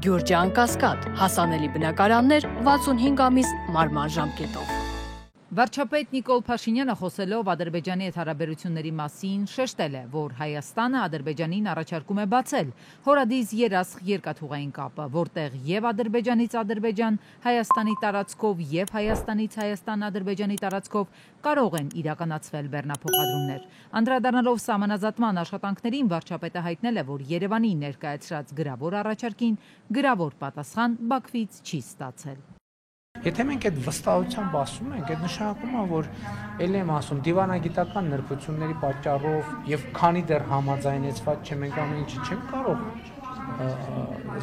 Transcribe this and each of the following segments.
Գյուրջան Կասկադ, հասանելի բնակարաններ 65 ամիս մարման ժամկետով։ Վարչապետ Նիկոլ Փաշինյանը խոսելով Ադրբեջանի հետ հարաբերությունների մասին շեշտել է, որ Հայաստանը Ադրբեջանին առաջարկում է բացել հորադիս երասխ երկաթուղային կապը, որտեղ եւ Ադրբեջանից Ադրբեջան Հայաստանի տարածքով եւ Հայաստանից Հայաստան Ադրբեջանի տարածքով կարող են իրականացվել բեռնափոխադրումներ։ Անդրադառնալով սահմանազատման աշխատանքներին վարչապետը հայտնել է, որ Երևանի ներկայացրած գրավոր առաջարկին գրավոր պատասխան Բաքվից չի ստացել։ Եթե մենք այդ վստահությամբ ասում ենք, այդ նշանակում է, որ ել եմ ասում, դիվանագիտական նրբությունների պատճառով եւ քանի դեռ համաձայնեցված չէ, մենք ամեն ինչը չենք կարող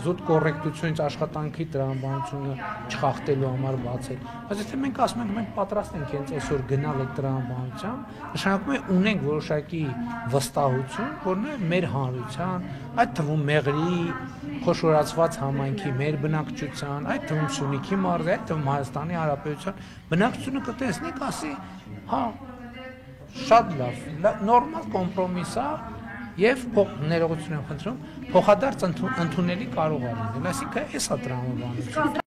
զուտ կոռեկտությունից աշխատանքի տրամաբանությունը չխախտելու համար բացել։ Բայց եթե մենք ասում ենք, մենք պատրաստ ենք հենց այսօր գնալ այդ տրամաբանությամբ, նշանակում է ունենք որոշակի վստահություն, որն է մեր հանրության, այդ թվում Մեղրի խոշորացված համայնքի, մեր բնակչության, այդ թվում Սյունիքի մարզի, այդ թվում Հայաստանի Հանրապետության բնակչությունը կտեսնի, ասի, հա, շատ լավ, նորմալ կոմպրոմիս է եւ ներողություն եմ խնդրում, փոխադարձ ընդունելի կարող է լինել, այսինքն էս է տրամաբանությունը։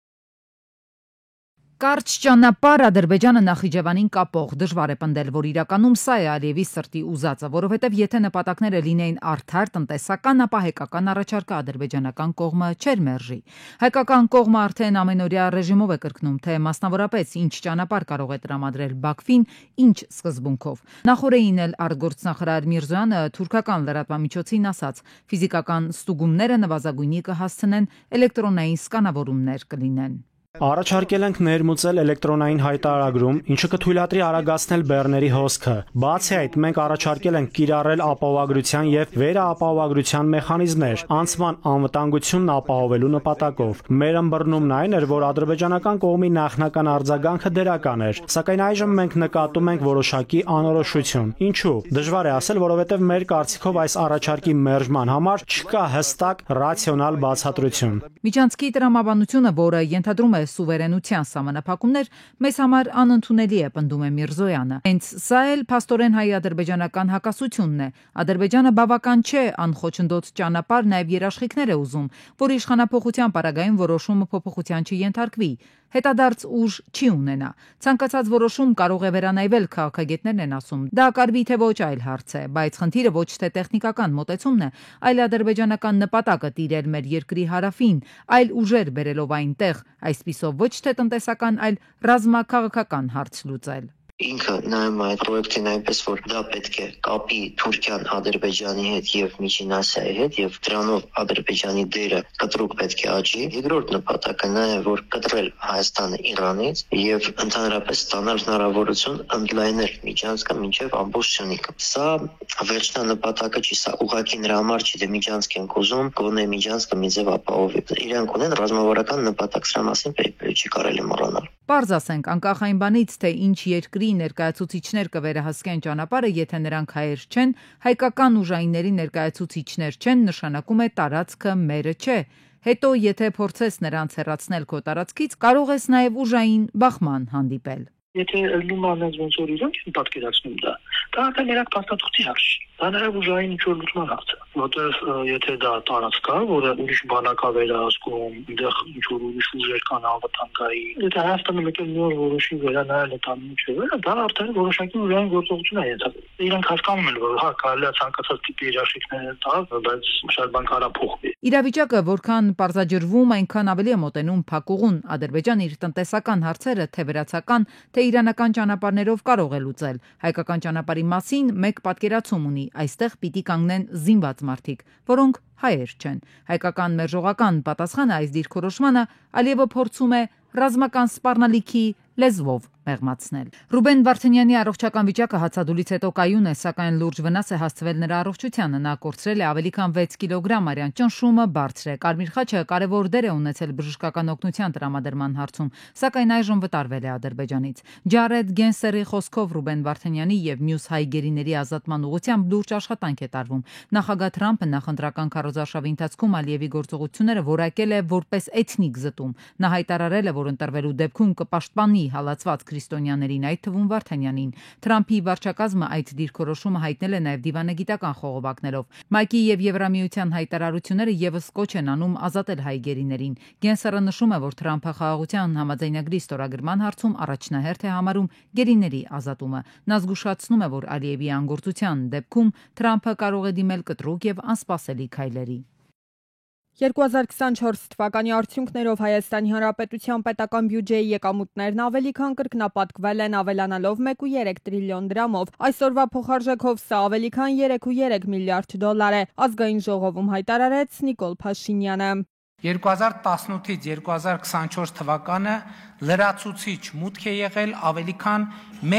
Կարճ ճանապարհ Ադրբեջանը Նախիջևանին կապող դժվար է պնդել, որ իրականում սա է Ալիևի սրտի ուզածը, որովհետև եթե նպատակները լինեին արդար տնտեսական, ապա հայկական առաջարկը ադրբեջանական կողմը չէր մերժի։ Հայկական կողմը արդեն ամենօրյա ռեժիմով է կրկնում, թե մասնավորապես ինչ ճանապարհ կարող է տրամադրել Բաքվին, ինչ սկզբունքով։ Նախորդին էլ արտգործնախարար Միրզոյանը թուրքական լրատվամիջոցին ասաց, ֆիզիկական ստուգումները նվազագույնի կհասցնեն, էլեկտրոնային սկանավորումներ կլինեն։ Առաջարկել ենք ներմուծել էլեկտրոնային հայտարարագրում, ինչը կթույլատրի արագացնել բեռների հոսքը։ Բացի այդ, մենք առաջարկել ենք կիրառել ապահովագրության եւ վերաապահովագրության մեխանիզմներ, անցման անվտանգությունն ապահովելու նպատակով։ Մեր ըմբռնումն այն էր, որ ադրբեջանական կողմի նախնական արձագանքը դրական էր, սակայն այժմ մենք նկատում ենք որոշակի անորոշություն։ Ինչու՞։ Դժվար է ասել, որովհետեւ մեր կարծիքով այս առաջարկի մերժման համար չկա հստակ ռացիոնալ բացատրություն։ Միջանցքի տրամաբանությունը, որը ենթադրում է սուվերենության սահմանափակումներ, մեզ համար անընդունելի է, պնդում է Միրզոյանը։ Հենց սա էլ փաստորեն հայ-ադրբեջանական հակասությունն է։ Ադրբեջանը բավական չէ անխոչնդոտ ճանապարհ, նաև երաշխիքներ է ուզում, որ իշխանափոխության պարագայում որոշումը փոփոխության չենթարկվի։ Հետադարձ ուժ չի ունենա։ Ցանկացած որոշում կարող է վերանայվել, քաղաքագետներն են ասում։ Դա կարվի թե ոչ այլ հարց է, բայց խնդիրը ոչ թե տեխնիկական մոտեցումն է, այլ ադրբեջանական նպատակը տիրել մեր երկրի հարավին, այլ ուժեր բերելով այնտեղ, այսպիսով ոչ թե տնտեսական, այլ ռազմաքաղաքական հարց լուծել։ Ինքը նայում է այդ պրոյեկտին այնպես, որ դա պետք է կապի Թուրքիան Ադրբեջանի հետ եւ Միջին Ասիայի հետ եւ դրանով Ադրբեջանի դերը կտրուկ պետք է աճի։ Երկրորդ նպատակը նա է, որ կտրել Հայաստանը Իրանից եւ ընդհանրապես ստանալ հնարավորություն ընդլայնել միջանցքը մինչեւ ամբողջ Սյունիքը։ Սա վերջնանպատակը չի, սա ուղղակի նրա համար չի, դե միջանցք ենք ուզում, գոնե միջանցքը մի ձև ապահովի։ Իրանք ունեն ռազմավարական նպատակ, սրա մասին չի կարելի մոռանալ։ Պարզ ասենք, անկախ այն բանից, թե ինչ երկրի ներկայացուցիչներ կվերահսկեն ճանապարհը, եթե նրանք հայեր չեն, հայկական ուժայինների ներկայացուցիչներ չեն, նշանակում է տարածքը մերը չէ։ Հետո, եթե փորձես նրանց հեռացնել քո տարածքից, կարող ես նաև ուժային բախման հանդիպել։ Եթե լինում է ոնց որ իրանք են պատկերացնում դա արդեն նրանք փաստաթղթի հարց չի։ Դա նաև ուժային ինչ-որ լուծման հարց է, որտեղ եթե դա տարածք կա, որը ուրիշ բանակա վերահսկում, այնտեղ ինչ-որ ուրիշ ուժեր կան անվտանգային, եթե Հայաստանը մեկ էլ նոր որոշի վերանայել այդ ամենը, դա արդեն որոշակի ուժային գործողություն է ենթադրվում։ Իրանք հասկանում են, որ հա կարելի է ցանկացած տիպի երաշխիքներ տալ, բայց շատ բան կարա փոխվի։ Իրավիճակը որքան պարզաջրվում, այնքան ավելի է մոտենում փակուղուն։ Ադրբեջանը իր տնտեսական հարցերը թե վերացական, թե իրանական ճանապարհներով կարող է լուծել։ Հայկական ճանապարհի մասին մեկ պատկերացում ունի, այստեղ պիտի կանգնեն զինված մարդիկ, որոնք հայեր չեն։ Հայկական մերժողական պատասխանը այս դիրքորոշմանը Ալիևը փորձում է ռազմական սպառնալիքի լեզվով մեղմացնել։ Ռուբեն Վարդանյանի առողջական վիճակը հացադուլից հետո կայուն է, սակայն լուրջ վնաս է հասցվել նրա առողջությանը։ Նա կորցրել է ավելի քան 6 կիլոգրամ, արյան ճնշումը բարձր է։ Կարմիր խաչը կարևոր դեր է ունեցել բժշկական օգնության տրամադրման հարցում, սակայն այժմ վտարվել է Ադրբեջանից։ Ջարեդ Գենսերի խոսքով Ռուբեն Վարդանյանի եւ մյուս հայ գերիների ազատման ուղղությամբ լուրջ աշխատանք է տարվում։ Նախագահ Թրամփը նախընտրական քարոզարշավի ընթացքում Ալիևի գործողությունները որակել է որպես էթնիկ զտում։ Նա հայտարարել է, որ ընտրվելու դեպքում կպաշտպանի Թրամփի հալածված քրիստոնյաներին, այդ թվում Վարդանյանին։ Թրամփի վարչակազմը այդ դիրքորոշումը հայտնել է նաև դիվանագիտական խողովակներով։ ՄԱԿ-ի եւ Եվրամիության հայտարարությունները եւս կոչ են անում ազատել հայ գերիներին։ Գենսերը նշում է, որ Թրամփը խաղաղության համաձայնագրի ստորագրման հարցում առաջնահերթ է համարում գերիների ազատումը։ Նա զգուշացնում է, որ Ալիևի անգործության դեպքում Թրամփը կարող է դիմել կտրուկ եւ անսպասելի քայլերի։ 2024 թվականի արդյունքներով Հայաստանի Հանրապետության պետական բյուջեի եկամուտներն ավելի քան կրկնապատկվել են, ավելանալով 1.3 տրիլիոն դրամով։ Այսօրվա փոխարժեքով սա ավելի քան 3.3 միլիարդ դոլար է, ազգային ժողովում հայտարարեց Նիկոլ Փաշինյանը։ 2018-ից 2024 թվականը լրացուցիչ մուտք է եղել ավելի քան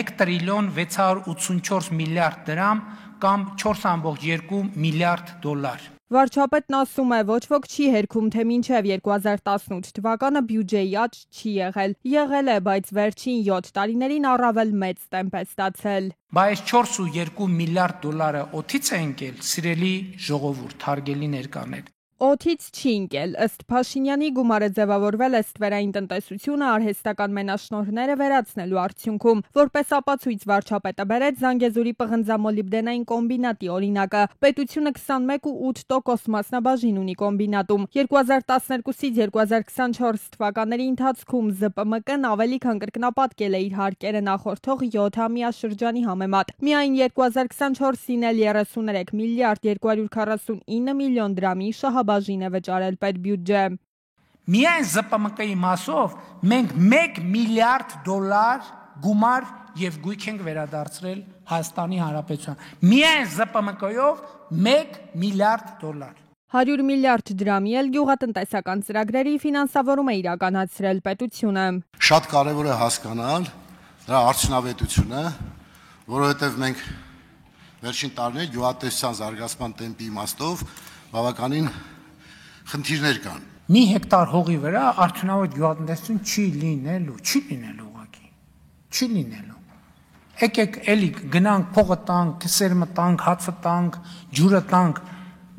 1 տրիլիոն 684 միլիարդ դրամ կամ 4.2 միլիարդ դոլար։ Վարչապետն ասում է, ոչ ոք չի հերքում, թե մինչև 2018 թվականը բյուջեի աճ չի եղել։ Եղել է, բայց վերջին 7 տարիներին առավել մեծ տեմպ է ստացել։ Բայց 4.2 միլիարդ դոլարը օդից է ընկել, սիրելի ժողովուրդ, հարգելի ներկաներ։ Օդից չի ընկել, ըստ Փաշինյանի գումարը ձևավորվել է ստվերային տնտեսությունը արհեստական մենաշնորհները վերացնելու արդյունքում, որպես ապացույց վարչապետը բերեց Զանգեզուրի պղնձամոլիբդենային կոմբինատի օրինակը։ Պետությունը 21.8% մասնաբաժին ունի կոմբինատում։ 2012-ից 2024 թվականների ընթացքում ԶՊՄԿ-ն ավելի քան կրկնապատկել է իր հարկերը նախորդող 7-ամյա շրջանի համեմատ։ Միայն 2024-ին էլ 33 միլիարդ 249 միլիոն դրամի շահաբաժին է վճարել պետբյուջե։ Միայն ԶՊՄԿ-ի մասով մենք 1 միլիարդ դոլար գումար եւ գույք ենք վերադարձրել Հայաստանի Հանրապետության։ Միայն ԶՊՄԿ-ով 1 միլիարդ դոլար։ 100 միլիարդ դրամի էլ գյուղատնտեսական ծրագրերի ֆինանսավորում է իրականացրել պետությունը։ Շատ կարևոր է հասկանալ դրա արդյունավետությունը, որովհետև մենք վերջին տարիներին գյուղատնտեսության զարգացման տեմպի իմաստով բավականին խնդիրներ կան։ Մի հեկտար հողի վրա արդյունավետ գյուղատնտեսություն չի լինելու ուղղակի։ Չի լինելու։ Եկեք էլի գնանք փողը տանք, քսերը տանք, հացը տանք, ջուրը տանք։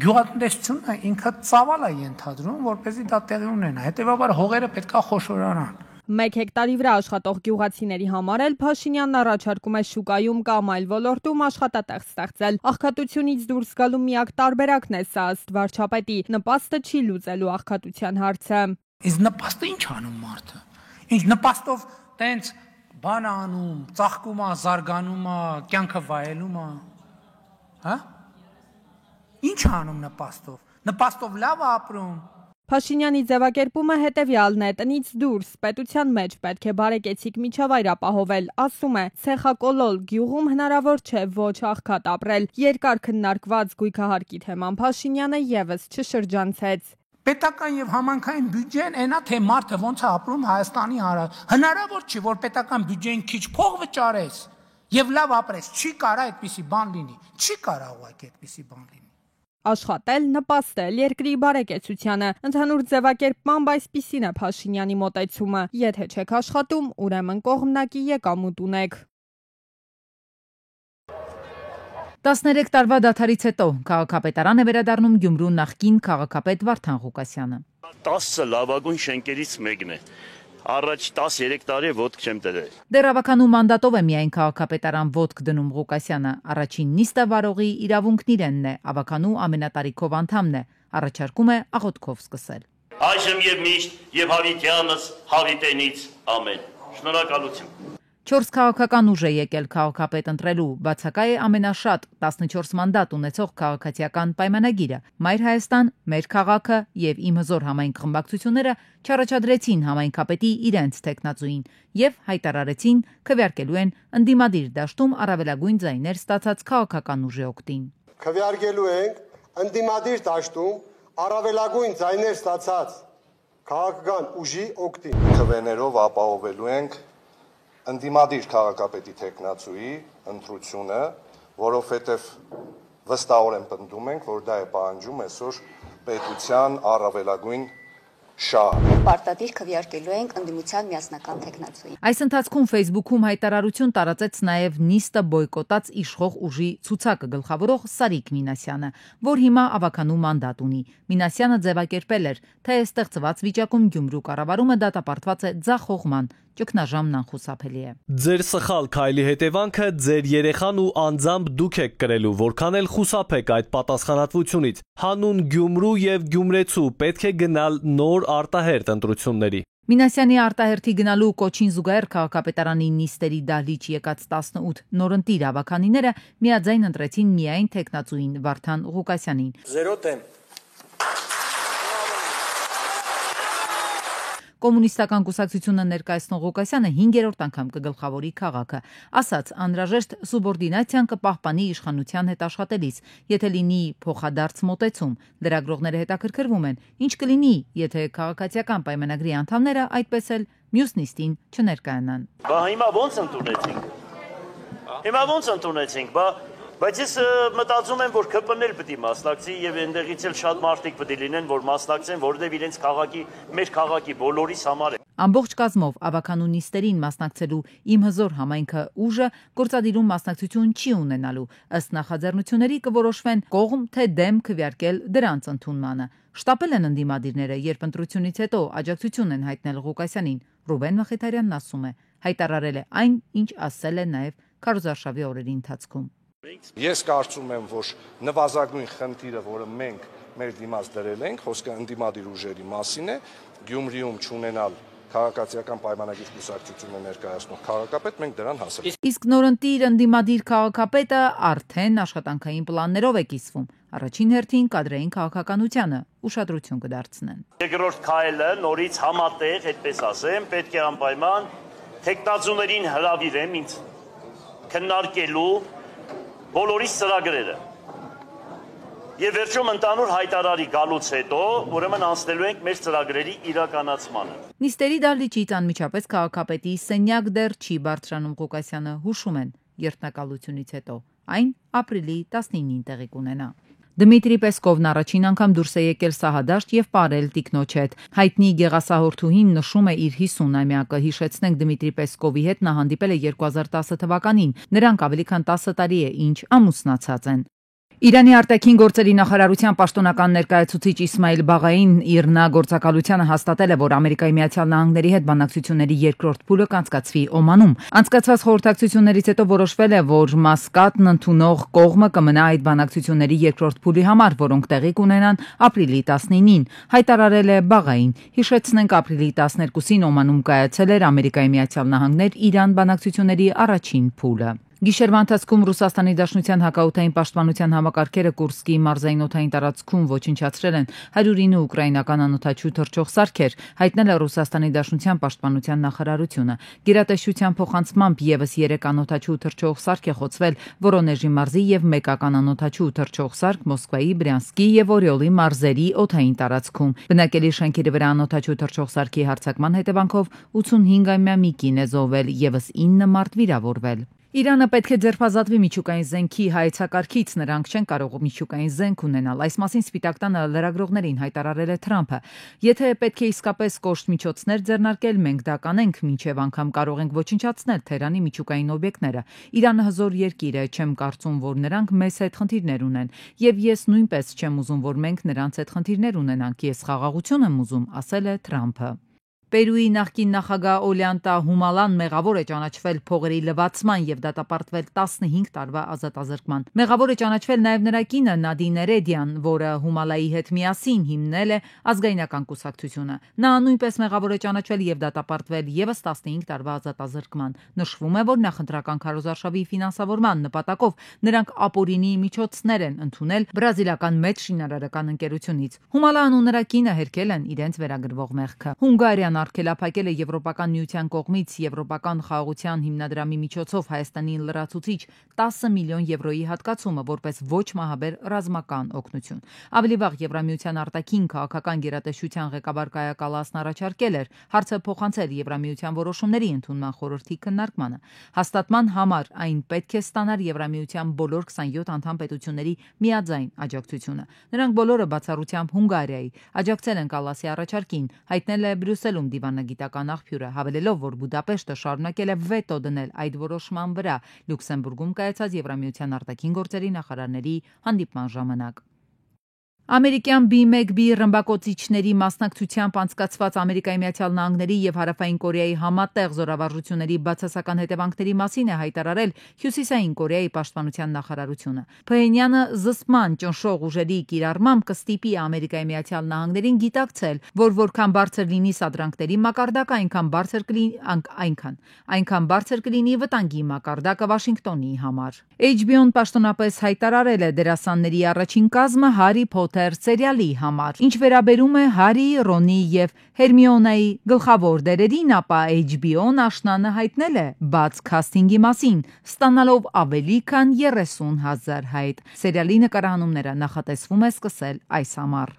Գյուղատնտեսությունը ինքը ծավալ է ենթադրում, որպեսզի դա տեղի ունենա։ Հետևաբար հողերը պետքա խոշորանան։ 1 հեկտարի վրա աշխատող գյուղացիների համար էլ Փաշինյանն առաջարկում է շուկայում կամ այլ ոլորտում աշխատատեղ ստեղծել։ Աղքատությունից դուրս գալու միակ տարբերակն է սա, ըստ վարչապետի, նպաստը չի լուծելու աղքատության հարցը։ Իսկ նպաստը ինչ անում մարդը։ Ինչ նպաստով տենց բան անում, ծաղկում է, զարգանում է, կյանքը վայելում է։ Հա? Ինչ անում նպաստով։ Նպաստով լավ է ապրում։ Փաշինյանի ձևակերպումը հետևյալն է՝ տնից դուրս պետության մեջ պետք է բարեկեցիկ միջավայր ապահովել, ասում է, ցեխակոլոլ գյուղում հնարավոր չէ ոչ աղքատ ապրել։ Երկար քննարկված գույքահարկի թեման Փաշինյանը եւս չշրջանցեց։ Պետական եւ համանքային բյուջեն այնա թե մարդը ոնց է ապրում Հայաստանի Հանրապետությունում։ Հնարավոր չի, որ պետական բյուջեին քիչ փող վճարես եւ լավ ապրես։ Չի կարա այդպիսի բան լինի։ Չի կարա ուղղակի այդպիսի բան լինի։ Աշխատել, նպաստել երկրի բարեկեցությանը։ Ընդհանուր ձևակերպմամբ այսպիսին է Փաշինյանի մոտեցումը. եթե չեք աշխատում, ուրեմն կողմնակի եկամուտ ունեք։ 13 տարվա դադարից հետո քաղաքապետարան է վերադառնում Գյումրու նախկին քաղաքապետ Վարդան Ղուկասյանը։ 10 լավագույն շենքերից մեկն է։ Առաջ 13 տարի ոտք չեմ դրել։ Դեռ ավականու մանդատով է միայն քաղաքապետարան ոտք դնում Ղուկասյանը։ Առաջին նիստը վարողի իրավունքն իրենն է, ավականու ամենատարիքով անդամն է, առաջարկում է աղոթքով սկսել։ Այժմ եւ միշտ եւ հավիտյանս հավիտենից ամեն։ Շնորհակալություն։ 4 քաղաքական ուժ է եկել քաղաքապետ ընտրելու, բացակա է ամենաշատ 14 մանդատ ունեցող քաղաքացիական պայմանագիրը։ Մայր Հայաստան, մեր քաղաքը եւ Իմ հզոր համայնք խմբակցությունները չառաջադրեցին համայնքապետի իրենց տեխնացուին եւ հայտարարեցին քվեարկելու են ընդդիմադիր դաշտում առավելագույն ձայներ ստացած քաղաքական ուժի օգտին։ Քվեարկելու ենք ընդդիմադիր դաշտում առավելագույն ձայներ ստացած քաղաքական ուժի օգտին։ Քվեներով ապահովելու ենք ընդդիմադիր քաղաքապետի տեխնացուի ընտրությունը, որովհետև վստահորեն պնդում ենք, որ դա է պահանջում այսօր պետության առավելագույն շահը։ Պարտադիր քվեարկելու ենք ընդդիմության միասնական տեխնացուի։ Այս ընթացքում Facebook-ում հայտարարություն տարածեց նաև նիստը բոյկոտած իշխող ուժի ցուցակը գլխավորող Սարիկ Մինասյանը, որ հիմա ավականու մանդատ ունի։ Մինասյանը ձևակերպել էր, թե ստեղծված վիճակում Գյումրու կառավարումը դատապարտված է ձախողման, ճգնաժամն անխուսափելի է։ Ձեր սխալ քայլի հետևանքը ձեր երեխան ու անձամբ դուք եք կրելու, որքան էլ խուսափեք այդ պատասխանատվությունից։ Հանուն Գյումրու եւ Գյումրեցու պետք է գնալ նոր արտահերթ ընտրությունների։ Մինասյանի արտահերթի գնալու կոչին զուգահեռ քաղաքապետարանի նիստերի դահլիճ եկած 18 նորընտիր ավականիները միաձայն ընտրեցին միայն թեկնածուին Վարդան Ղուկասյանին։ 0 դեմ։ Կոմունիստական կուսակցությունը ներկայացնող Ղուկասյանը 5-րդ անգամ կգլխավորի քաղաքը, ասաց անհրաժեշտ սուբորդինացիան կպահպանի իշխանության հետ աշխատելիս, եթե լինի փոխադարձ մոտեցում։ Լրագրողները հետաքրքրվում են, ինչ կլինի, եթե քաղաքացիական պայմանագրի անդամները այդպես էլ մյուս նիստին չներկայանան։ Բա հիմա ո՞նց ընդունեցինք։ Բայց ես մտածում եմ, որ ԿՊՆ-ն էլ պետք է մասնակցի եւ այնտեղից էլ շատ մարդիկ պետք է լինեն, որ մասնակցեն, որովհետեւ իրենց մեր քաղաքի բոլորիս համար է։ Ամբողջ կազմով ավականու նիստերին մասնակցելու Իմ հզոր համայնքը ուժը գործադիրում մասնակցություն չի ունենալու։ Ըստ նախաձեռնությունների կորոշվեն կողմ թե դեմ քվեարկել դրանց ընդունմանը։ Շտապել են ընդդիմադիրները, երբ ընտրությունից հետո աջակցություն են հայտնել Ղուկասյանին։ Ռուբեն Մխիթարյանն ասում է, հայտարարել է այն, ինչ ասել է նաև քարոզարշավի օրերի ընթացքում։ Ես կարծում եմ, որ նվազագույն խնդիրը, որը մենք մեր դիմաց դրել ենք, խոսքը ընդդիմադիր ուժերի մասին է, Գյումրիում չունենալ քաղաքացիական պայմանագիր կուսակցությունը ներկայացնող քաղաքապետ, մենք դրան հասել ենք։ Իսկ նորընտիր ընդդիմադիր քաղաքապետը արդեն աշխատանքային պլաններով է կիսվում։ Առաջին հերթին կադրային քաղաքականությանը ուշադրություն կդարձնեն։ Երկրորդ քայլը նորից համատեղ, այդպես ասեմ, պետք է անպայման թեկնածուներին հրավիրեմ ինձ քննարկելու բոլորիս ծրագրերը։ Եվ վերջում ընդանուր հայտարարի գալուց հետո, ուրեմն անցնելու ենք մեր ծրագրերի իրականացմանը։ Նիստերի դահլիճից անմիջապես քաղաքապետի սենյակ դեռ չի բարձրանում Ղուկասյանը, հուշում են երթնակալությունից հետո։ Այն ապրիլի 19-ին տեղի կունենա։ Դմիտրի Պեսկովն առաջին անգամ դուրս է եկել սահադաշտ եւ պարել տիկնոջ հետ։ Հայտնի գեղասահորթուհին նշում է իր 50-ամյակը։ Հիշեցնենք Դմիտրի Պեսկովի հետ նա հանդիպել է 2010 թվականին։ Նրանք ավելի քան 10 տարի է ինչ ամուսնացած են։ Իրանի արտաքին գործերի նախարարության պաշտոնական ներկայացուցիչ Իսմայիլ Բաղային իր գործակալությանը հաստատել է, որ Ամերիկայի Միացյալ Նահանգների հետ բանակցությունների երկրորդ փուլը կանցկացվի Օմանում։ Անցկացված խորհրդակցություններից հետո որոշվել է, որ Մասկատն ընդունող կողմը կմնա այդ բանակցությունների երկրորդ փուլի համար, որոնք տեղի կունենան ապրիլի 19-ին, հայտարարել է Բաղային։ Հիշեցնենք, ապրիլի 12-ին Օմանում կայացել էր Ամերիկայի Միացյալ Նահանգներ-Իրան բանակցությունների առաջին փուլը։ Գիշերվա ընթացքում Ռուսաստանի Դաշնության հակաօդային պաշտպանության համակարգերը Կուրսկի մարզային օդային տարածքում ոչնչացրել են 109 ուկրաինական անօդաչու թռչող սարքեր, հայտնել է Ռուսաստանի Դաշնության պաշտպանության նախարարությունը։ Գերատեսչության փոխանցմամբ եւս 3 անօդաչու թռչող սարք է խոցվել Վորոնեժի մարզի եւ մեկական անօդաչու թռչող սարք Մոսկվայի, Բրյանսկի եւ Օրիոլի մարզերի օդային տարածքում։ Բնակելի շենքերի վրա անօդաչու թռչող սարքի հարձակման հետևանքով 85-ամյա մի կին է զոհվել, եւս 9 մարդ վիրավորվել։ Իրանը պետք է ձերբազատվի միջուկային զենքի հայեցակարգից, նրանք չեն կարող միջուկային զենք ունենալ։ Այս մասին Սպիտակ տանը լրագրողներին հայտարարել է Թրամփը։ Եթե պետք է իսկապես կոշտ միջոցներ ձեռնարկել, մենք դա կանենք, մինչև անգամ կարող ենք ոչնչացնել Թեհրանի միջուկային օբյեկտները։ Իրանը հզոր երկիր է, չեմ կարծում, որ նրանք մեզ հետ խնդիրներ ունեն, եւ ես նույնպես չեմ ուզում, որ մենք նրանց հետ խնդիրներ ունենանք, ես խաղաղություն եմ ուզում, ասել է Թրամփը։ Պերուի նախկին նախագահ Օլյանտա Հումալան մեղավոր է ճանաչվել փողերի լվացման եւ դատապարտվել 15 տարվա ազատազրկման։ Մեղավոր է ճանաչվել նաեւ նրա կինը Նադին Էրեդյան, որը Հումալայի հետ միասին հիմնել է ազգայնական կուսակցությունը։ Նա նույնպես մեղավոր է ճանաչվել եւ դատապարտվել եւս 15 տարվա ազատազրկման։ Նշվում է, որ նախընտրական քարոզարշավի ֆինանսավորման նպատակով նրանք ապօրինի միջոցներ են ընդունել բրազիլական մեծ շինարարական ընկերությունից։ Հումալան ու նրա կինը հերքել են իրենց վերագրվող մեղքը։ Հունգարիան արգելափակել է Եվրոպական միության կողմից Եվրոպական խաղաղության հիմնադրամի միջոցով Հայաստանին լրացուցիչ 10 միլիոն եվրոյի հատկացումը որպես ոչ մահաբեր ռազմական օգնություն։ Ավելի վաղ Եվրամիության արտաքին քաղաքական գերատեսչության ղեկավար Կայա Կալասն առաջարկել էր հարցը փոխանցել Եվրամիության որոշումների ընդունման խորհրդի քննարկմանը։ Հաստատման համար այն պետք է ստանար Եվրամիության բոլոր 27 անդամ պետությունների միաձայն աջակցությունը։ Նրանք բոլորը բացառությամբ Հունգարիայի աջակցել են Կալասի առաջարկին, հայտնել է Բրյուսելում դիվանագիտական աղբյուրը, հավելելով, որ Բուդապեշտը շարունակել է վետո դնել այդ որոշման վրա Լյուքսեմբուրգում կայացած Եվրամիության արտաքին գործերի նախարարների հանդիպման ժամանակ։ Ամերիկյան B1B ռմբակոծիչների մասնակցությամբ անցկացված Ամերիկայի Միացյալ Նահանգների եւ Հարավային Կորեայի համատեղ զորավարժությունների բացասական հետևանքների մասին է հայտարարել Հյուսիսային Կորեայի պաշտպանության նախարարությունը։ Փհենյանը զսպման ճնշող ուժերի կիրառմամբ կստիպի Ամերիկայի Միացյալ Նահանգներին գիտակցել, որ որքան բարձր լինի սադրանքների մակարդակը, այնքան բարձր կլինի վտանգի մակարդակը Վաշինգտոնի համար։ HBO-ն պաշտոնապես հայտարարել է դերասանների առաջին կազմը Հարի Փոթեր սերիալի համար։ Ինչ վերաբերում է Հարի, Ռոնի եւ Հերմիոնայի գլխավոր դերերին, ապա HBO-ն աշնանը հայտնել է բաց քասթինգի մասին, ստանալով ավելի քան 30,000 հայտ։ Սերիալի նկարահանումները նախատեսվում է սկսել այս ամառ։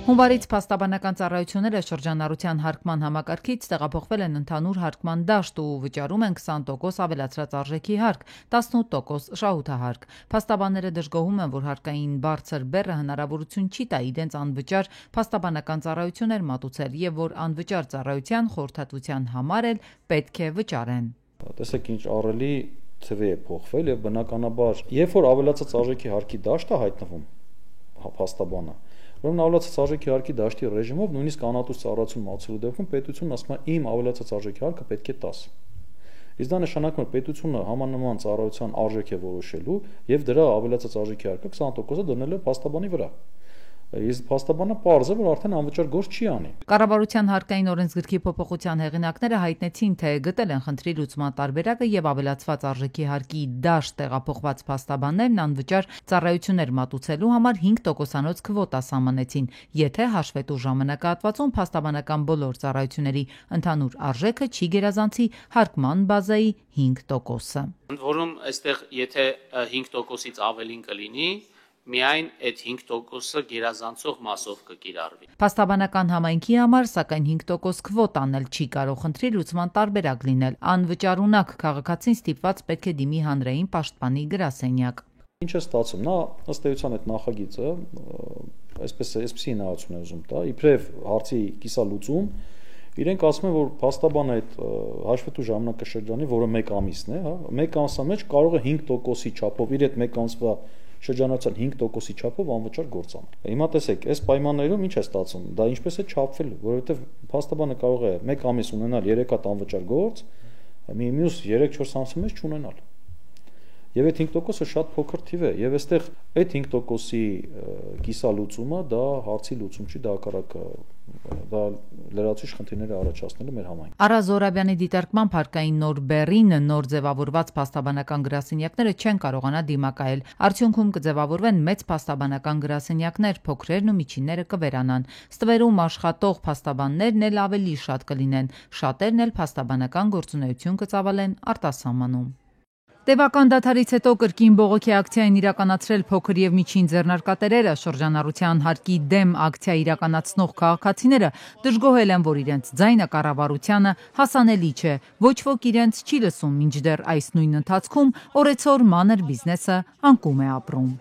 Հունվարից փաստաբանական ծառայությունները շրջանառության հարկման համակարգից տեղափոխվել են ընդհանուր հարկման դաշտ ու վճարում են 20% ավելացրած արժեքի հարկ, 18% շահութահարկ։ Փաստաբանները դժգոհում են, որ հարկային բարձր բեռը հնարավորություն չի տա իրենց անվճար փաստաբանական ծառայություններ մատուցել եւ որ անվճար ծառայության խորհրդատվության համար էլ պետք է վճարեն։ Տեսեք ինչ ահռելի թվի է փոխվել եւ բնականաբար, երբ որ ավելացած արժեքի հարկի դաշտ է հայտնվում փաստաբանը, ուրեմն ավելացած արժեքի հարկի դաշտի ռեժիմով նույնիսկ անհատուց ծառայություն մատուցելու դեպքում պետությունն ասում է իմ ավելացած արժեքի հարկը պետք է 10։ Իսկ դա նշանակում է պետությունը համանման ծառայության արժեք է որոշելու եւ դրա ավելացած արժեքի հարկը 20%-ը դնել է փաստաբանի վրա։ Իսկ փաստաբանը պարզ է, որ արդեն անվճար գործ չի անի։ Կառավարության հարկային օրենսգրքի փոփոխության հեղինակները հայտնեցին, թե գտել են խնդրի լուծման տարբերակը եւ ավելացված արժեքի հարկի դաշտ տեղափոխված փաստաբաններն անվճար ծառայություններ մատուցելու համար 5%-անոց քվոտա սահմանեցին, եթե հաշվետու ժամանակահատվածում փաստաբանական բոլոր ծառայությունների ընդհանուր արժեքը չի գերազանցի հարկման բազայի 5%-ը։ Ընդ որում, այստեղ եթե 5%-ից ավելին կլինի, միայն այդ 5%-ը գերազանցող մասով կկիրառվի։ Փաստաբանական համայնքի համար, սակայն 5% քվոտան էլ չի կարող խնդրի լուծման տարբերակ լինել։ Անվճար ունակ քաղաքացին ստիպված պետք է դիմի հանրային պաշտպանի գրասենյակ։ Ինչ է ստացվում, նա ըստ էության այդ նախագիծը այսպեսի հնարավորություն է ուզում տա, իբրև հարցի կիսալուծում, իրենք ասում են, որ փաստաբանը այդ հաշվետու ժամանակաշրջանի, որը 1 ամիսն է, հա, 1 ամսվա մեջ կարող է 5%-ի չափով իր այդ 1 ամսվա շրջանառության 5%-ի չափով անվճար գործ անել։ Հիմա տեսեք, այս պայմաններում ինչ է ստացվում, դա ինչպես է չափվել, որովհետև փաստաբանը կարող է 1 ամիս ունենալ 3 հատ անվճար գործ, մյուս 3-4 ամսի մեջ չունենալ։ Եվ այդ 5%-ը շատ փոքր թիվ է, եւ այստեղ այդ 5%-ի կիսալուծումը դա հարցի լուծում չի, դա հակառակը դա լրացուցիչ խնդիրներ առաջացնելու մեր համայնքում։ Արա Զորաբյանի դիտարկմամբ հարկային նոր բեռին նոր ձևավորված փաստաբանական գրասենյակները չեն կարողանա դիմակայել։ Արդյունքում կձևավորվեն մեծ փաստաբանական գրասենյակներ, փոքրերն ու միջինները կվերանան։ Ստվերում աշխատող փաստաբաններն էլ ավելի շատ կլինեն, շատերն էլ փաստաբանական գործունեություն կծավալեն արտասահմանում։ Տևական դադարից հետո կրկին բողոքի ակցիա են իրականացրել փոքր եւ միջին ձեռնարկատերերը, շրջանառության հարկի դեմ ակցիա իրականացնող քաղաքացիները դժգոհել են, որ իրենց ձայնը կառավարությանը հասանելի չէ, ոչ ոք իրենց չի լսում, մինչդեռ այս նույն ընթացքում օրեցօր մանր բիզնեսը անկում է ապրում։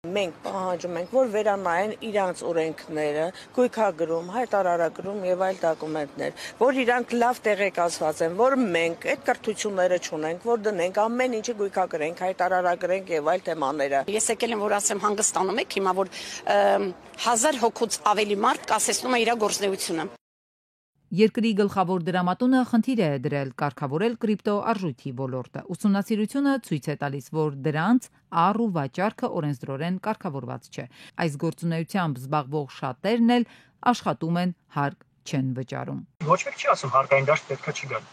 Մենք պահանջում ենք, որ վերանայեն իրանց օրենքները, գույքագրում, հայտարարագրում եւ այլ դոկումենտներ, որ իրանք լավ տեղեկացված են, որ մենք այդ կրթությունները չունենք, որ դնենք ամեն ինչը գույքագրենք, հայտարարագրենք եւ այլ թեմաները։ Ես եկել եմ, որ ասեմ հանգստանում եք, հիմա որ 1000 հոգուց ավելի մարդ կասեցնում է իր գործունեությունը։ Երկրի գլխավոր դրամատունը խնդիր է դրել կարգավորել կրիպտո արժույթի ոլորտը։ Ուսումնասիրությունը ցույց է տալիս, որ դրանց առ ու վաճառքը օրենսդրորեն կարգավորված չէ։ Այս գործունեությամբ զբաղվող շատերն էլ աշխատում են, հարկ չեն վճարում։ Ոչ մեկ չի ասում հարկային դաշտ պետք է չի գալ։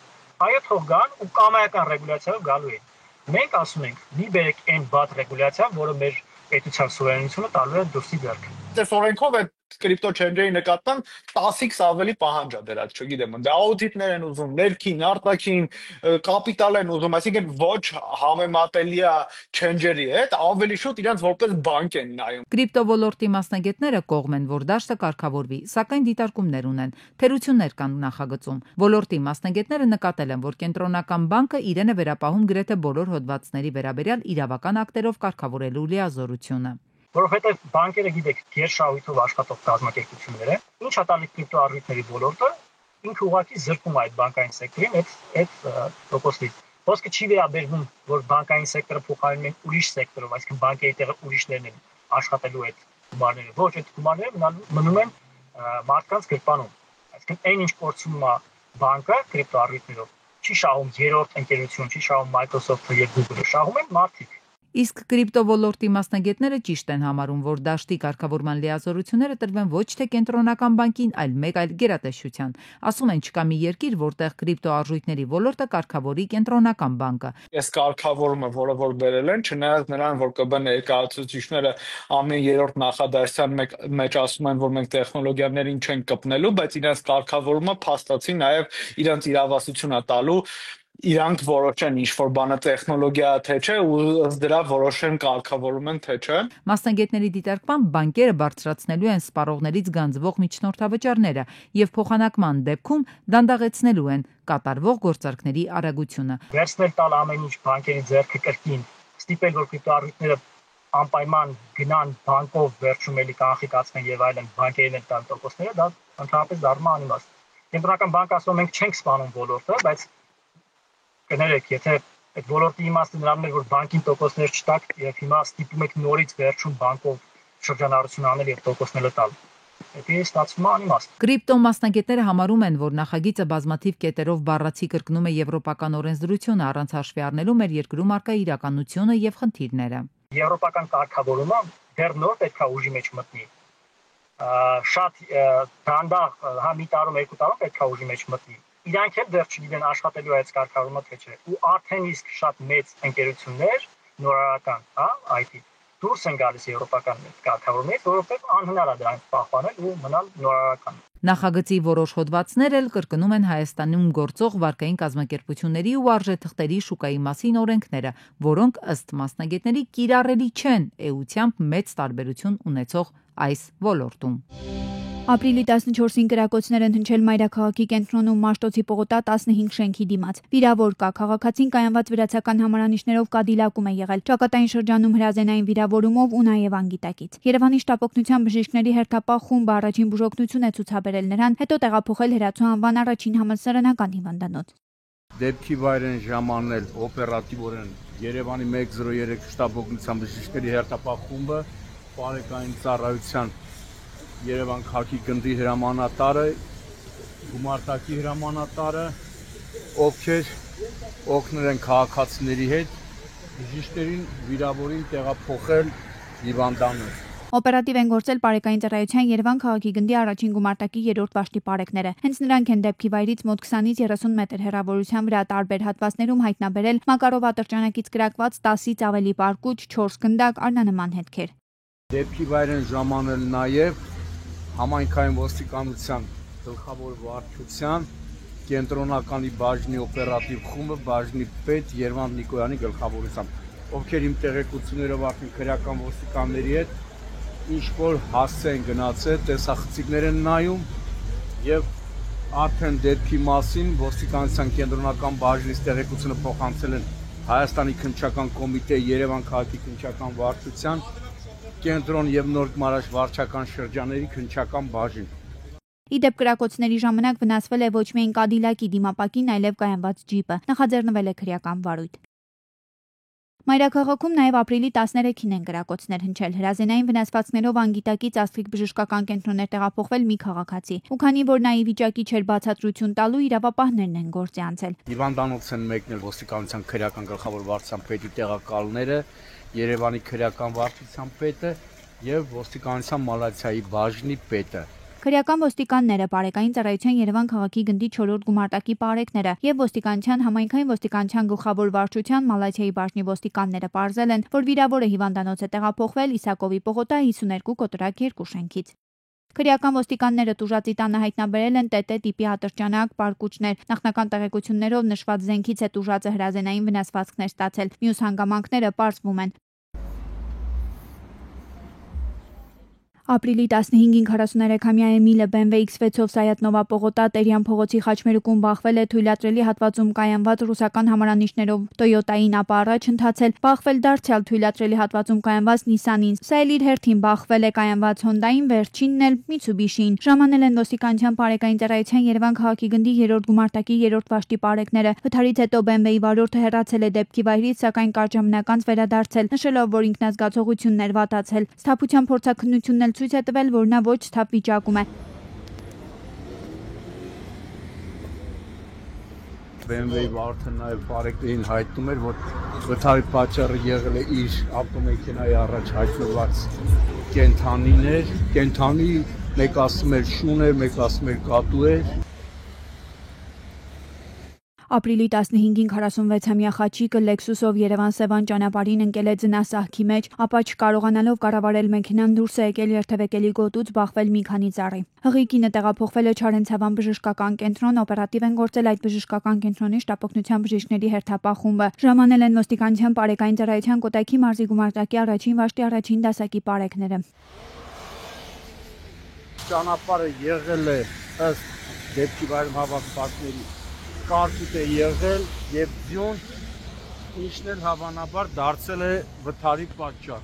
Այո, թող գան ու կամայական ռեգուլյացիայով գալու են։ Մենք ասում ենք՝ մի բերեք այն բադ ռեգուլյացիա, որը մեր պետության սուվերենությունը տալու է դուրսի ձեռքը։ Այս օրենքով է կրիպտո չենջերի նկատմամբ 10x ավելի պահանջ է դրած, չգիտեմ, դա աուդիտներ են ուզում, ներքին, արտաքին, կապիտալ են ուզում, այսինքն ոչ համեմատելի է չենջերի հետ, ավելի շուտ իրենց որպես բանկ են նայում։ Կրիպտո ոլորտի մասնագետները կողմ են, որ դաշտը կարգավորվի, սակայն դիտարկումներ ունեն, թերություններ կան նախագծում։ Ոլորտի մասնագետները նկատել են, որ կենտրոնական բանկը իրեն է վերապահում գրեթե բոլոր հոդվածների վերաբերյալ իրավական ակտերով կարգավորելու լիազորությունը։ Որովհետև բանկերը գիտեք, գերշահույթով աշխատող կազմակերպությունները, ինչ հատալի կրիպտո արժույթների ոլորտը ինքը ուղղակի զրկում է այդ բանկային սեկտորին այդ տոկոսից։ Ոսկե չի վերաբերվում, որ բանկային սեկտորը փոխարինում են ուրիշ սեկտորով, այսինքն բանկերի տեղը ուրիշներն են աշխատելու այդ գումարները, ոչ այդ գումարները մնում են մարդկանց գրպանում։ Այսինքն այն ինչ կորցնում է բանկը կրիպտոառույթներով, չի շահում երրորդ ընկերություն, չի շահում Microsoft-ը եւ Google-ը, շահում են մարդիկ։ Իսկ կրիպտովոլորտի մասնագետները ճիշտ են համարում, որ դաշտի կարգավորման լիազորությունները տրվեն ոչ թե կենտրոնական բանկին, այլ մեկ այլ գերատեսչության։ Ասում են, չկա մի երկիր, որտեղ կրիպտոարժույթների ոլորտը կարգավորի կենտրոնական բանկը։ Այս կարգավորումը, որը որ բերել են, չնայած նրան, որ ԿԲ ներկայացուցիչները ամեն երրորդ նախադասության մեջ ասում են, որ մենք տեխնոլոգիաներին չենք կպնելու, բայց իրենց կարգավորումը փաստացի նաև իրենց իրավասությունը տալու իրանք որոշեն ինչ որ բանը տեխնոլոգիա թե չէ ու ըստ դրա որոշեն կարգավորում են թե չէ։ Մասնագետների դիտարկմամբ բանկերը բարձրացնելու են սպառողներից գանձվող միջնորդավճարները եւ փոխանակման դեպքում դանդաղեցնելու են կատարվող գործարքների արագությունը։ Վերցնել տալ ամեն ինչ բանկերի ձեռքը կրկին, ստիպել որ կրիպտոառույթները անպայման գնան բանկով վերջում էլի կանխիկացվեն եւ այլն բանկերին են տալ տոկոսները, դա ընդհանրապես դառնում է անիմաստ։ Կենտրոնական բանկը ասում մենք չենք սպանում ոլորտը, բայց կներեք, եթե այդ ոլորտի իմաստը նրանն է, որ բանկին տոկոսներ չտաք եւ հիմա ստիպում եք նորից վերջում բանկով շրջանառություն անել եւ տոկոսները տալ։ Դա ստացվում է անիմաստ։ Կրիպտո մասնագետները համարում են, որ նախագիծը բազմաթիվ կետերով բառացի կրկնում է եվրոպական օրենսդրությունը, առանց հաշվի առնելու մեր երկրում առկա իրականությունը եւ խնդիրները։ Եվրոպական կարգավորումը դեռ նոր պետք է ուժի մեջ մտնի։ Շատ դանդաղ, հա մի տարում, երկու տարում պետք է ուժի մեջ մտնի։ Իրանք էլ դեռ չգիտեն աշխատելու այդ կարգավորումը թե չէ։ Ու արդեն իսկ շատ մեծ ընկերություններ նորարարական, հա, IT դուրս են գալիս եվրոպական կարգավորումից, որովհետև անհնար է դրանք պահպանել ու մնալ նորարարական։ Նախագծի որոշ հոդվածներ էլ կրկնում են Հայաստանում գործող վարկային կազմակերպությունների ու արժեթղթերի շուկայի մասին օրենքները, որոնք ըստ մասնագետների կիրառելի չեն էությամբ մեծ տարբերություն ունեցող այս ոլորտում։ Ապրիլի 14-ին կրակոցներ են հնչել Մայրաքաղաքի կենտրոնում Մաշտոցի պողոտա 15 շենքի դիմաց։ Վիրավոր կա, քաղաքացին կայանված վրացական համարանիշներով կադիլակում է եղել։ Ճակատային շրջանում հրազենային վիրավորումով ու նաև անգիտակից։ Երևանի շտապօգնության բժիշկների հերթապահ խումբը առաջին բուժօգնություն է ցուցաբերել նրան, հետո տեղափոխել Հրացու անվան առաջին համալսարանական հիվանդանոց։ Դեպքի վայր են ժամանել օպերատիվորեն Երևանի 103 շտապօգնության բժիշկների հերթապահ խումբը, բարեկային ծառայության Երևան քաղաքի գնդի հրամանատարը, գումարտակի հրամանատարը, ովքեր օգնել են քաղաքացիների հետ, բժիշկերին վիրավորին տեղափոխել հիվանդանոց։ Օպերատիվ են գործել բարեկային ծառայության Երևան քաղաքի գնդի առաջին գումարտակի 3-րդ վաշտի բարեկները։ Հենց նրանք են դեպքի վայրից մոտ 20-ից 30 մետր հեռավորության վրա տարբեր հատվածներում հայտնաբերել Մակարով ատրճանակից կրակված 10-ից ավելի պարկուճ, 4 գնդակ, արնանման հետքեր։ Դեպքի վայր են ժամանել նաև համայնքային ոստիկանության գլխավոր վարչության կենտրոնականի բաժնի օպերատիվ խումբը բաժնի պետ Երվանդ Նիկոյանի գլխավորությամբ, ովքեր իմ տեղեկություններով արդեն քրեական ոստիկանների հետ ինչ-որ հասցե են գնացել, տեսախցիկներ են նայում եւ արդեն դեպքի մասին ոստիկանության կենտրոնական բաժնից տեղեկությունը փոխանցել են Հայաստանի քննչական կոմիտե Երևան քաղաքի քննչական վարչության կենտրոն եւ Նոր Գմարաշ վարչական շրջանների քննչական բաժին։ Իդեպ կրակոցների ժամանակ վնասվել է ոչ միայն Կադիլակի դիմապակին, այլև կայանված ջիպը։ Նախաձեռնվել է քրեական վարույթ։ Մայրաքաղաքում նաև ապրիլի 13-ին են կրակոցներ հնչել։ Հրազենային վնասվածքներով անգիտակից Աստղիկ բժշկական կենտրոններ տեղափոխվել մի քաղաքացի։ Ու քանի որ նա ի վիճակի չէր բացատրություն տալու, իրավապահներն են գործի անցել։ Հիվանդանոց են մեկնել ոստիկանության քրեական գլխավոր վարչության պետի տեղակալները, Երևանի քրեական վարչության պետը եւ ոստիկանության մալացիայի բաժնի պետը։ Քրեական ոստիկանները, բարեկային ծառայության Երևան քաղաքի գնդի 4-րդ գումարտակի բարեկները եւ ոստիկանության համայնքային ոստիկանության գլխավոր վարչության Մալացիայի բաժնի ոստիկանները պարզել են, որ վիրավորը հիվանդանոց է տեղափոխվել Իսակովի պողոտա 52 կոտրակ 2 շենքից։ Քրեական ոստիկանները տուժածի տանը հայտնաբերել են ՏՏ տիպի ատրճանակ, պարկուճներ։ Նախնական տեղեկություններով նշված զենքից է տուժածը հրազենային վնասվածքներ ստացել։ Մյուս հանգամանքները պարզվում են։ Ապրիլի 15-ին 43-ամյա Էմիլը BMW X6-ով Սայաթնովա պողոտա Տերյան փողոցի խաչմերուկում բախվել է թույլատրելի հատվածում կայանված ռուսական համարանիշներով Toyota-ին, ապա առաջ ընթացել բախվել դարձյալ թույլատրելի հատվածում կայանված Nissan-ին։ Սա էլ իր հերթին բախվել է կայանված Honda-ին, վերջինն էլ Mitsubishi-ին։ Ժամանել են ոստիկանության բարեկային ծառայության Երևան քաղաքի գնդի 3-րդ գումարտակի 3-րդ վաշտի բարեկները։ Վթարից հետո BMW-ի վարորդը հեռացել է դեպքի վայրից, սակայն կարճ ժամանակ անց վերադարձել, նշելով, որ ինքնազգացողությունն էր վատացել։ Սթափության փորձաքննությունն ցույց է տվել, որ նա ոչ սթափ վիճակում է։ BMW-ի վարորդը նաև բարեկներին հայտնում էր, որ վթարի պատճառը եղել է իր ավտոմեքենայի առաջ հայտնված կենդանի, մեկ ասում էր շուն էր, մեկ ասում էր կատու էր։ Ապրիլի 15-ին 46-ամյա Խաչիկը Lexus-ով Երևան-Սևան ճանապարհին ընկել է ձնասահքի մեջ, ապա չկարողանալով կառավարել մեքենան դուրս է եկել երթևեկելի գոտուց, բախվել մի քանի ծառի։ Հղիկինը տեղափոխվել է Չարենցավան բժշկական կենտրոն, օպերատիվ են գործել այդ բժշկական կենտրոնի շտապօգնության բժիշկների հերթապահ խումբը։ Ժամանել են ոստիկանության բարեկային ծառայության Կոտայքի մարզի գումարտակի առաջին վաշտի առաջին դասակի բարեկները։ Ճանապարհը եղել է ըստ դեպքի վայրում հավաքվածների կարգուտ է եղել եւ ձյուն, ինչն էլ հավանաբար դարձել է վթարի պատճառ։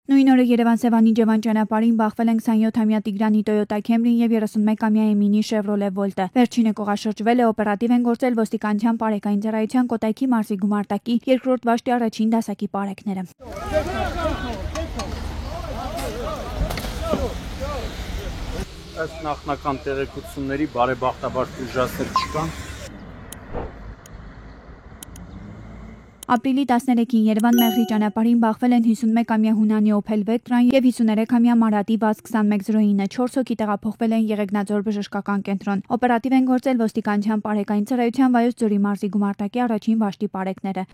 Նույն օրը Երևան-Սևանի Ջևան ճանապարհին բախվել են 27-ամյա Տիգրանի Toyota Camry-ին եւ 31-ամյա Էմինի Chevrolet Volt-ը։ Վերջինը կողաշրջվել է, օպերատիվ են գործել ոստիկանության բարեկային ծառայության Կոտայքի մարզի գումարտակի 2-րդ վաշտի առաջին դասակի բարեկները։ Ըստ նախնական տեղեկությունների բարեբախտաբար ուժասեր չկան։ Ապրիլի 13-ին Երևան-Մեղրի ճանապարհին բախվել են 51-ամյա Հունանի Opel Vectra-ն եւ 53-ամյա Marati Vaz 2109, 4 հոգի տեղափոխվել են Եղեգնաձոր բժշկական կենտրոն։ Օպերատիվ են գործել ոստիկանության բարեկային ծառայության Վայոց ձորի մարզի գումարտակի առաջին վաշտի բարեկները։